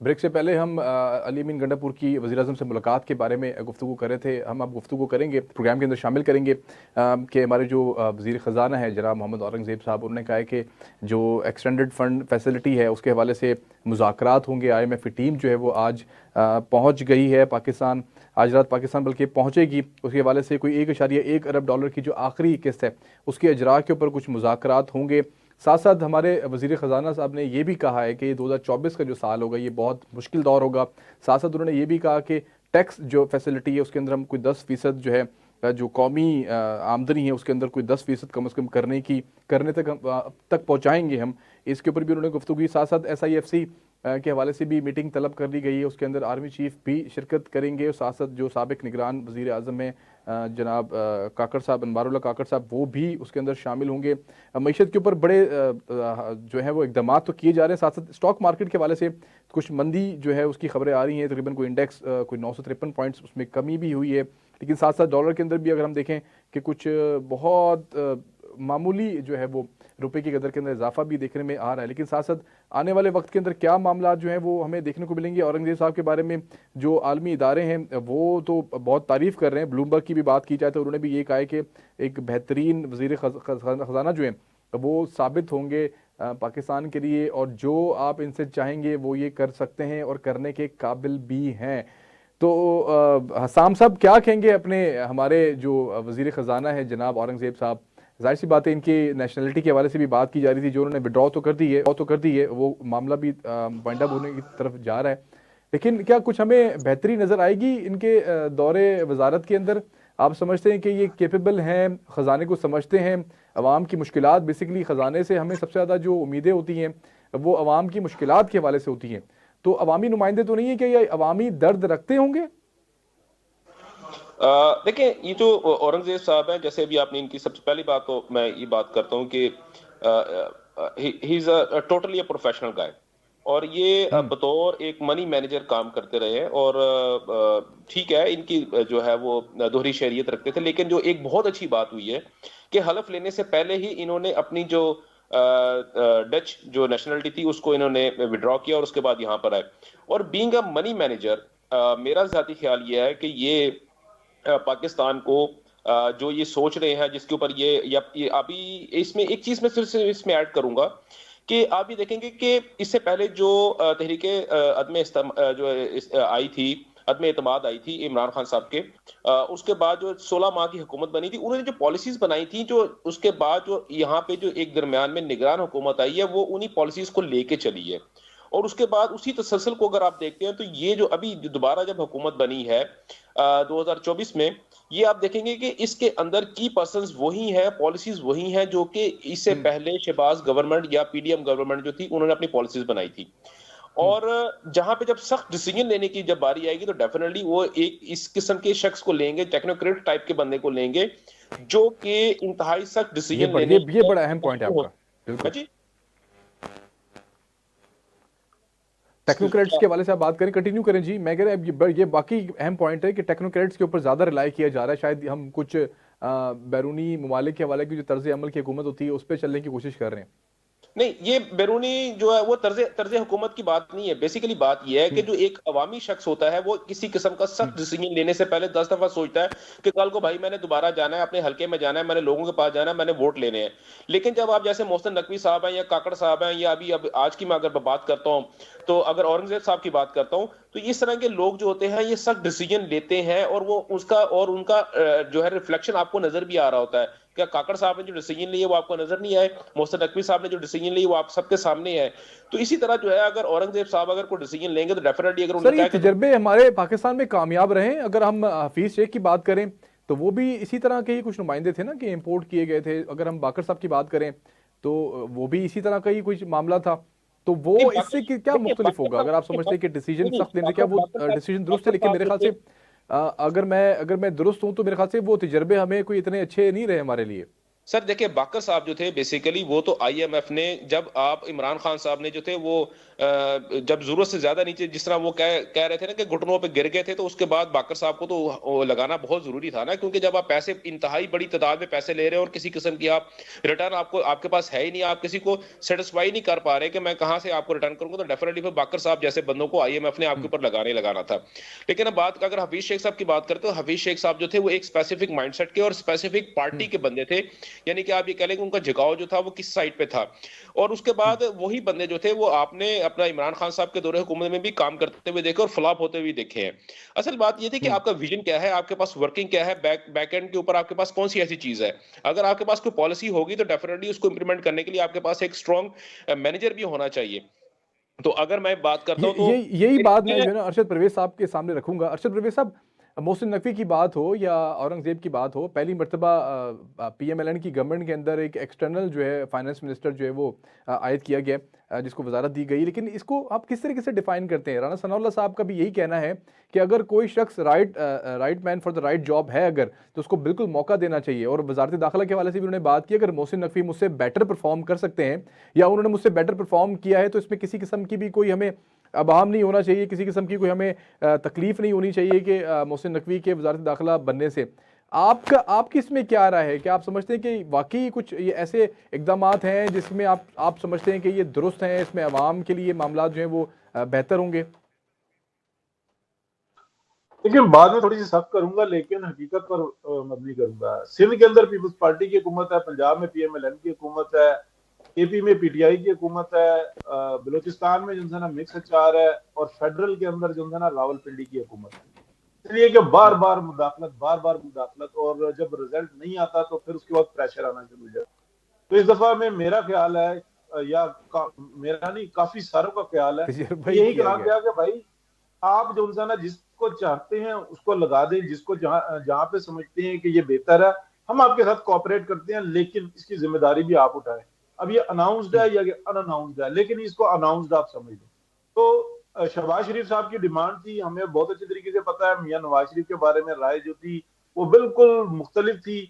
ब्रेक से पहले हम अली अमीन गंडापुर की वज़ीर-ए-आज़म से मुलाकात के बारे में गुफ्तगू कर रहे थे। हम अब गुफ्तगू करेंगे, प्रोग्राम के अंदर शामिल करेंगे कि हमारे जो वज़ीर ख़ज़ाना है जनाब मोहम्मद औरंगज़ेब साहब, उन्होंने कहा है कि जो एक्सटेंडेड फ़ंड फैसिलिटी है उसके हवाले से मुज़ाकरात होंगे। IMF की टीम जो है वो आज पहुँच गई है पाकिस्तान, आज रात पाकिस्तान बल्कि पहुँचेगी। उसके हवाले से कोई $1.1 अरब की जो आखिरी किस्त है उसके अजरा के ऊपर कुछ मुज़ाकरात होंगे। साथ साथ हमारे वज़ीर ख़ज़ाना साहब ने ये भी कहा है कि 2024 का जो साल होगा ये बहुत मुश्किल दौर होगा। साथ साथ उन्होंने ये भी कहा कि टैक्स जो फैसिलिटी है उसके अंदर हम कोई 10% जो है जो कौमी आमदनी है उसके अंदर कोई 10% कम से कम करने तक पहुँचाएँगे हम। इसके ऊपर भी उन्होंने गुफ्तगू की। साथ साथ SIFC के हवाले से भी मीटिंग तलब कर ली गई है, उसके अंदर आर्मी चीफ भी शिरकत करेंगे। और साथ साथ जो साबिक निगरान वज़ीर आज़म है जनाब काकड़ साहब, अनवारुल्लाह काकड़ साहब, वो भी उसके अंदर शामिल होंगे। मईशत के ऊपर बड़े जो है वो इक़दाम तो किए जा रहे हैं। साथ साथ स्टॉक मार्केट के हवाले से कुछ मंदी जो है उसकी खबरें आ रही हैं। तकरीबन कोई इंडेक्स कोई 953 पॉइंट्स उसमें कमी भी हुई है। लेकिन साथ साथ डॉलर के अंदर भी अगर हम देखें कि कुछ बहुत मामूली जो है वो रुपए की कदर के अंदर इजाफा भी देखने में आ रहा है। लेकिन साथ साथ आने वाले वक्त के अंदर क्या मामला जो हैं वो हमें देखने को मिलेंगे। औरंगजेब साहब के बारे में जो आलमी इदारे हैं वो तो बहुत तारीफ़ कर रहे हैं। ब्लूमबर्ग की भी बात की जाए तो उन्होंने भी ये कहा है कि एक बेहतरीन वज़ीर ख़ज़ाना जो है वो साबित होंगे पाकिस्तान के लिए, और जो आप इनसे चाहेंगे वो ये कर सकते हैं और करने के काबिल भी हैं। तो हसाम साहब क्या कहेंगे अपने हमारे जो वज़ीर ख़ज़ाना है जनाब औरंगज़ेब साहब? जाहिर सी बात है इनकी नेशनलिटी के हवाले से भी बात की जा रही थी, जो उन्होंने विड्रॉ तो कर दी है, वो मामला भी वाइंड अप होने की तरफ जा रहा है। लेकिन क्या कुछ हमें बेहतरी नज़र आएगी इनके दौरे वजारत के अंदर? आप समझते हैं कि ये केपेबल हैं, ख़जाने को समझते हैं? अवाम की मुश्किलात, बेसिकली ख़जाने से हमें सबसे ज़्यादा जो उम्मीदें होती हैं वो अवाम की मुश्किलात के हवाले से होती हैं। तो अवामी नुमाइंदे तो नहीं है कि ये अवामी दर्द रखते होंगे? देखिए, ये जो औरंगजेब साहब हैं, जैसे अभी आपने इनकी सबसे पहली बात, तो मैं ये बात करता हूँ कि he is totally a professional guy, और ये बतौर एक मनी मैनेजर काम करते रहे हैं। और ठीक है, इनकी जो है वो दोहरी शहरियत रखते थे, लेकिन जो एक बहुत अच्छी बात हुई है कि हलफ लेने से पहले ही इन्होंने अपनी जो डच जो नेशनलिटी थी उसको इन्होंने विड्रॉ किया और उसके बाद यहाँ पर आए। और बीइंग अ मनी मैनेजर, मेरा ज़ाती ख्याल ये है कि ये पाकिस्तान को जो ये सोच रहे हैं, जिसके ऊपर ये अभी इसमें एक चीज मैं सिर्फ इसमें ऐड करूंगा कि आप ये देखेंगे कि इससे पहले जो तहरीके जो आई थी, अदम एतमाद आई थी इमरान खान साहब के, उसके बाद जो 16 माह की हुकूमत बनी थी, उन्होंने जो पॉलिसीज बनाई थी, जो उसके बाद जो यहाँ पे जो एक दरमियान में निगरान हुकूमत आई है, वो उन्हीं पॉलिसीज को लेके चली है। और उसके बाद उसी तसलसल को अगर आप देखते हैं तो ये जो अभी दोबारा जब हुकूमत बनी है 2024 में, ये आप देखेंगे कि इसके अंदर की पर्संस वही हैं, पॉलिसीज वही हैं जो कि इससे पहले शहबाज गवर्नमेंट या PDM गवर्नमेंट जो थी उन्होंने अपनी पॉलिसीज बनाई थी। और जहां पे जब सख्त डिसीजन लेने की जब बारी आएगी तो डेफिनेटली वो एक इस किस्म के शख्स को लेंगे, टेक्नोक्रेट टाइप के बंदे को लेंगे, जो कि इंतहाई सख्त डिसीजन लेने। ये बड़ा अहम पॉइंट है आपका, बिल्कुल जी। टेक्नोक्रेट्स के हवाले से आप बात करें, कंटिन्यू करें जी। मैं कह रहा ये बाकी अहम पॉइंट है कि टेक्नोक्रेट्स के ऊपर ज़्यादा रिलाई किया जा रहा है। शायद हम कुछ बैरूनी ममालिक के हवाले की जो तर्ज अमल की हुकूमत होती है उस पर चलने की कोशिश कर रहे हैं। नहीं, ये बैरूनी जो है वो तर्ज हुकूमत की बात नहीं है। बेसिकली बात ये है कि जो एक अवामी शख्स होता है वो किसी किस्म का सख्त डिसीजन लेने से पहले 10 दफा सोचता है कि कल को भाई मैंने दोबारा जाना है, अपने हल्के में जाना है, मैंने लोगों के पास जाना है, मैंने वोट लेने हैं। लेकिन जब आप जैसे मोहसिन नकवी साहब हैं या काकड़ साहब हैं, या अभी अब आज की मैं अगर बात करता हूँ, तो अगर औरंगजेब साहब की बात करता हूँ, तो इस तरह के लोग जो होते हैं ये सख्त डिसीजन लेते हैं, और वो उसका और उनका जो है रिफ्लेक्शन आपको नजर भी आ रहा होता है। क्या काकड़ साहब ने जो डिसीजन लिए वो आपको नजर नहीं आए? मोहसिन नकवी साहब ने जो डिसीजन लिए वो आप सबके सामने है। तो इसी तरह जो है अगर औरंगजेब साहब अगर कोई डिसीजन लेंगे तो डेफिनेटली अगर सर ये उन्होंने तजर्बे हमारे पाकिस्तान में कामयाब रहे। अगर हम हफीज शेख की बात करें तो वो भी इसी तरह के ही कुछ नुमाइंदे थे ना कि इंपोर्ट किए गए थे। अगर हम बाकर साहब की बात करें तो वो भी इसी तरह का ही कुछ मामला था। तो वो इससे क्या मुख्तलिफ होगा? अगर आप समझते हैं कि डिसीजन सख्त लेने, क्या वो डिसीजन दुरुस्त है? लेकिन मेरे ख्याल से अगर मैं दुरुस्त हूं तो मेरे ख्याल से वो तजर्बे हमें कोई इतने अच्छे नहीं रहे हमारे लिए। सर देखिए, बाकर साहब जो थे बेसिकली वो तो आईएमएफ ने, जब आप इमरान खान साहब ने जो थे वो जब जरूरत से ज्यादा नीचे, जिस तरह वो कह रहे थे ना कि घुटनों पे गिर गए थे, तो उसके बाद बाकर साहब को तो लगाना बहुत जरूरी था ना, क्योंकि जब आप पैसे इंतहाई बड़ी तादाद में पैसे ले रहे हो और किसी किस्म की आप रिटर्न आपको आपके पास है ही नहीं, आप किसी को सेटिस्फाई नहीं कर पा रहे कि मैं कहां से आपको रिटर्न करूंगा, तो डेफिनेटली फिर बाकर साहब जैसे बंदों को आईएमएफ ने आपके ऊपर लगाना था। लेकिन अब बात अगर हफीज शेख साहब की बात करते हो, हफीज शेख साहब जो थे वो एक स्पेसिफिक माइंडसेट के और स्पेसिफिक पार्टी के बंदे थे। यानी कि आप ये कह लें कि उनका झुकाव जो था वो किस साइड पे था। और उसके बाद वही बंदे जो थे वो आपने अपना इमरान खान साहब के दौरे हुकूमत में भी काम करते हुए देखे और फ्लॉप होते हुए देखे हैं। असल बात ये थी कि आपका विजन क्या है, आपके पास वर्किंग क्या है, बैक एंड के ऊपर आपके पास कौन सी ऐसी चीज है। अगर आपके पास कोई पॉलिसी होगी तो डेफिनेटली उसको इंप्लीमेंट करने के लिए आपके पास एक स्ट्रॉन्ग मैनेजर भी होना चाहिए। तो अगर मैं बात करता हूं तो यही बात मैं जो है ना अरशद परवेज साहब के सामने रखूंगा। अरशद परवेज साहब, मोहसिन नकवी की बात हो या औरंगजेब की बात हो, पहली मरतबा पीएमएलएन की गवर्नमेंट के अंदर एक एक्सटर्नल जो है फाइनेंस मिनिस्टर जो है वो आयद किया गया, जिसको वजारत दी गई। लेकिन इसको आप किस तरीके से डिफाइन करते हैं? राना सनाउल्लाह साहब का भी यही कहना है कि अगर कोई शख्स right man for the right job है अगर, तो उसको बिल्कुल मौका देना चाहिए। और वजारत दाखिला के हवाले से भी उन्होंने बात की, अगर मोहसिन नकवी मुझसे बेटर परफॉर्म कर सकते हैं या उन्होंने मुझसे बेटर परफॉर्म किया है तो इसमें किसी किस्म की भी कोई हमें अबाम नहीं होना चाहिए, किसी किस्म की कोई हमें तकलीफ नहीं होनी चाहिए कि मोहसिन नकवी के वजारत दाखिला बनने से। आपकी इसमें क्या राय है? क्या आप समझते हैं कि वाकई कुछ ये ऐसे इकदाम हैं जिसमें आप समझते हैं कि ये दुरुस्त हैं, इसमें अवाम के लिए मामला जो हैं वो बेहतर होंगे? लेकिन बाद में थोड़ी सी सख्त करूंगा, लेकिन हकीकत पर मबनी करूंगा। सिंध के अंदर पीपल्स पार्टी की हुकूमत है, पंजाब में पीएमएलएन की हुकूमत है, एपी में पीटीआई की हुकूमत है, बलूचिस्तान में जो है ना मिक्स अचार है, और फेडरल के अंदर जो है ना रावलपिंडी की हुकूमत है। इसलिए कि बार बार मुदाखलत, और जब रिजल्ट नहीं आता तो फिर उसके बाद प्रेशर आना शुरू हो जाता। तो इस दफा में मेरा ख्याल है, मेरा नहीं, काफी सारों का ख्याल है, यही कहा गया कि भाई आप जो है ना जिसको चाहते हैं उसको लगा दें, जिसको जहां पे समझते हैं कि ये बेहतर है, हम आपके साथ कोऑपरेट करते हैं, लेकिन इसकी जिम्मेदारी भी आप उठाएं। अब ये अनाउंस्ड है या अनअनाउंस्ड है, लेकिन इसको अनाउंस्ड आप समझ लें। तो शहबाज शरीफ साहब की डिमांड थी, हमें बहुत अच्छी तरीके से पता है मियां नवाज शरीफ के बारे में राय जो थी वो बिल्कुल मुख्तलिफ थी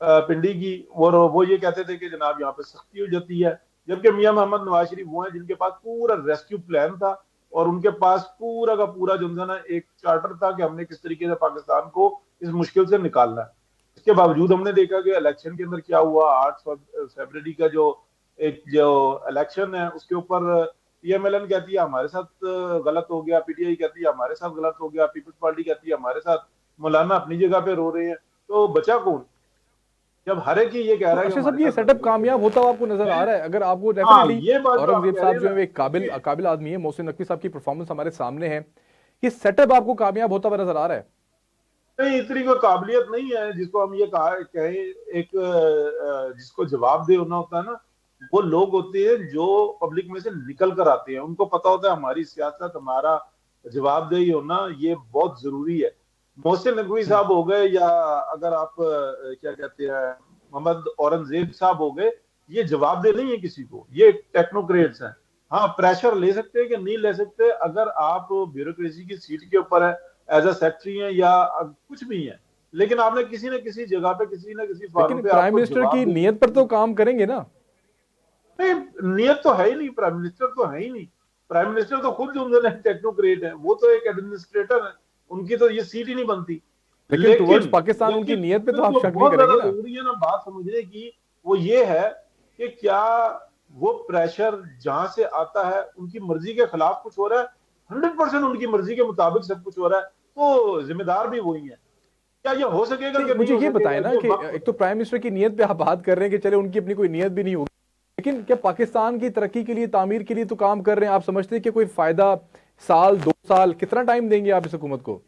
पिंडी की, और वो ये कहते थे कि जनाब यहाँ पे सख्ती हो जाती है, जबकि मियां मोहम्मद नवाज शरीफ वो है जिनके पास पूरा रेस्क्यू प्लान था, और उनके पास पूरा का पूरा जो है ना एक चार्टर था कि हमने किस तरीके से पाकिस्तान को इस मुश्किल से निकालना है। इसके बावजूद हमने देखा कि इलेक्शन के अंदर क्या हुआ। 8 फरवरी का जो इलेक्शन है उसके ऊपर पीएमएलएन कहती है हमारे साथ गलत हो गया, पीटीआई कहती है हमारे साथ गलत हो गया, पीपल्स पार्टी कहती है हमारे साथ, मौलाना अपनी जगह पे रो रहे हैं। तो बचा कौन जब हर एक ये कह रहा है कि सब ये सेटअप कामयाब होता हुआ आपको नजर आ रहा है? अगर आपको डेफिनेटली औरंगजेब साहब जो है एक काबिल आदमी है, मोहसिन नकवी साहब की परफॉर्मेंस हमारे सामने है, ये सेटअप आपको कामयाब होता हुआ नजर आ रहा है? नहीं, इतनी कोई काबिलियत नहीं है जिसको हम ये कहें एक जिसको जवाब दे होना होता है ना, वो लोग होते हैं जो पब्लिक में से निकल कर आते हैं, उनको पता होता है हमारी सियासत, हमारा जवाबदेही होना ये बहुत जरूरी है। मोहसिन नकवी साहब हो गए, या अगर आप क्या कहते हैं मोहम्मद औरंगजेब साहब हो गए, ये जवाबदेह नहीं है किसी को, ये टेक्नोक्रेट्स हैं। हाँ, प्रेशर ले सकते हैं कि नहीं ले सकते, अगर आप ब्यूरोक्रेसी की सीट के ऊपर है, एज अ सेक्रेटरी है या कुछ भी है, लेकिन आपने किसी न किसी जगह पे किसी न किसी फॉर्म पे प्राइम मिनिस्टर की नीयत पर तो काम करेंगे ना? नहीं, नियत तो है ही नहीं, प्राइम मिनिस्टर तो है ही नहीं। प्राइम मिनिस्टर तो खुद जो टेक्नोक्रेट है, वो तो एक एडमिनिस्ट्रेटर है, उनकी तो ये सीट ही नहीं बनती। लेकिन टुवर्ड्स पाकिस्तान उनकी नियत पे तो आप शक नहीं करेंगे ना? जरूरी है ना बात समझने की, वो ये है कि क्या वो प्रेशर जहां से आता है उनकी मर्जी के खिलाफ कुछ हो रहा है, 100% उनकी मर्जी के मुताबिक सब कुछ हो रहा है, तो जिम्मेदार भी वही है। क्या ये हो सकेगा कि नहीं मुझे हो ये सकेगा, बताएं ना ये कि वक्त एक तो प्राइम मिनिस्टर की नीयत पे आप बात कर रहे हैं कि चले उनकी अपनी कोई नीयत भी नहीं होगी, लेकिन क्या पाकिस्तान की तरक्की के लिए, तामीर के लिए तो काम कर रहे हैं, आप समझते हैं कि कोई फायदा साल 2 साल कितना टाइम देंगे आप इस हुकूमत को?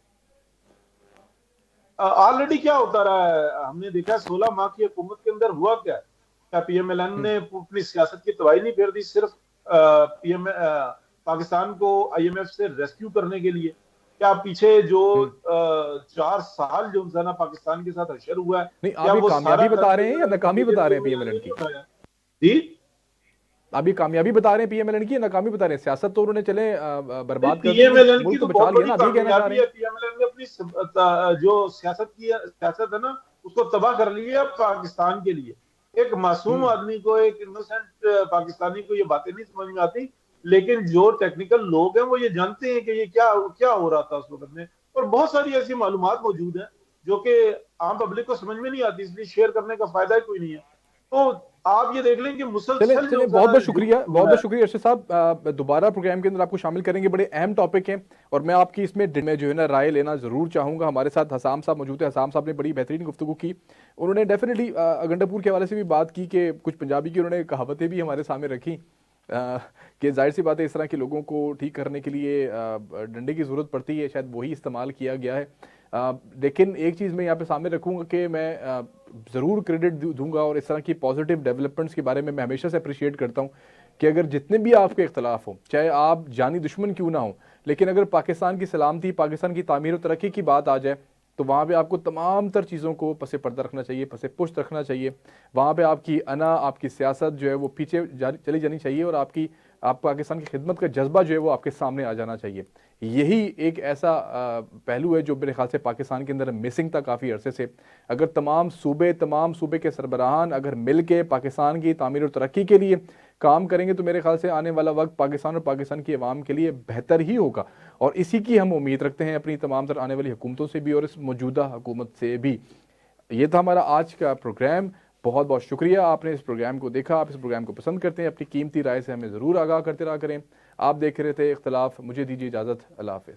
ऑलरेडी क्या होता रहा है, हमने देखा 16 माह की हुकूमत के अंदर हुआ क्या पीएमएलएन ने अपनी सियासत की तबाही नहीं फेर दी, सिर्फ पीएम पाकिस्तान को आईएमएफ से रेस्क्यू करने के लिए। क्या पीछे जो 4 साल जो ना पाकिस्तान के साथ हशर हुआ है, नहीं, क्या आप ये वो कामयाबी सारा बता रहे हैं या नाकामी बता रहे हैं पीएमएलएन की? जी, आप ये कामयाबी बता रहे हैं पीएमएलएन की या नाकामी बता रहे हैं? सियासत तो उन्होंने चले बर्बाद कर दी, पीएमएलएन की मुल्क तो तो बचा बहुत लिया बड़ी ना, आप ये कहना चाह कामयाबी रहे है। हैं? पीएमएलएन ने अपनी जो सियासत है ना, उसको तबाह कर लिया पाकिस्तान के लिए। एक मासूम आदमी को, एक इनोसेंट पाकिस्तानी को ये बातें नहीं समझ में आती, लेकिन जो टेक्निकल लोग हैं वो ये जानते हैं कि ये क्या क्या हो रहा था उस वक्त में। और बहुत सारी ऐसी मालूमात मौजूद हैं जो कि आम पब्लिक को समझ में नहीं आती, इसलिए शेयर करने का फायदा ही कोई नहीं है। तो आप ये देख लें कि चले मुसलसल चले, बहुत बहुत शुक्रिया, बहुत बहुत शुक्रिया अर्शद साहब। दोबारा प्रोग्राम के अंदर आपको शामिल करेंगे, बड़े अहम टॉपिक हैं और मैं आपकी इसमें में जो है ना राय लेना जरूर चाहूंगा। हमारे साथ हसाम साहब मौजूद है। हसाम साहब ने बड़ी बेहतरीन गुफ्तगू की, उन्होंने डेफिनेटली गंडापुर के हवाले से भी बात की कि कुछ पंजाबी की उन्होंने कहावतें भी हमारे सामने रखी कि जाहिर सी बात है इस तरह के लोगों को ठीक करने के लिए डंडे की ज़रूरत पड़ती है, शायद वही इस्तेमाल किया गया है। लेकिन एक चीज़ मैं यहाँ पे सामने रखूँगा कि मैं ज़रूर क्रेडिट दूंगा और इस तरह की पॉजिटिव डेवलपमेंट्स के बारे में मैं हमेशा से अप्रिशिएट करता हूँ कि अगर जितने भी आपके इख्तलाफ हो, चाहे आप जानी दुश्मन क्यों ना हो, लेकिन अगर पाकिस्तान की सलामती, पाकिस्तान की तामीर और तरक्की की बात आ जाए तो वहाँ पे आपको तमाम तर चीज़ों को पसे पर्दा रखना चाहिए, पसे पुश्त रखना चाहिए। वहाँ पे आपकी अना, आपकी सियासत जो है वो पीछे चली जानी चाहिए और आप पाकिस्तान की खिदमत का जज्बा जो है वो आपके सामने आ जाना चाहिए। यही एक ऐसा पहलू है जो मेरे ख्याल से पाकिस्तान के अंदर मिसिंग था काफ़ी अरसे से। अगर तमाम सूबे के सरबराहान अगर मिल के पाकिस्तान की तामीर और तरक्की के लिए काम करेंगे तो मेरे ख्याल से आने वाला वक्त पाकिस्तान और पाकिस्तान की आवाम के लिए बेहतर ही होगा और इसी की हम उम्मीद रखते हैं अपनी तमाम तर आने वाली हुकूमतों से भी और इस मौजूदा हुकूमत से भी। ये था हमारा आज का प्रोग्राम। बहुत बहुत शुक्रिया आपने इस प्रोग्राम को देखा। आप इस प्रोग्राम को पसंद करते हैं, अपनी कीमती राय से हमें ज़रूर आगाह करते रहा करें। आप देख रहे थे इख्तलाफ। मुझे दीजिए इजाज़त। अल्लाह हाफ़िज़।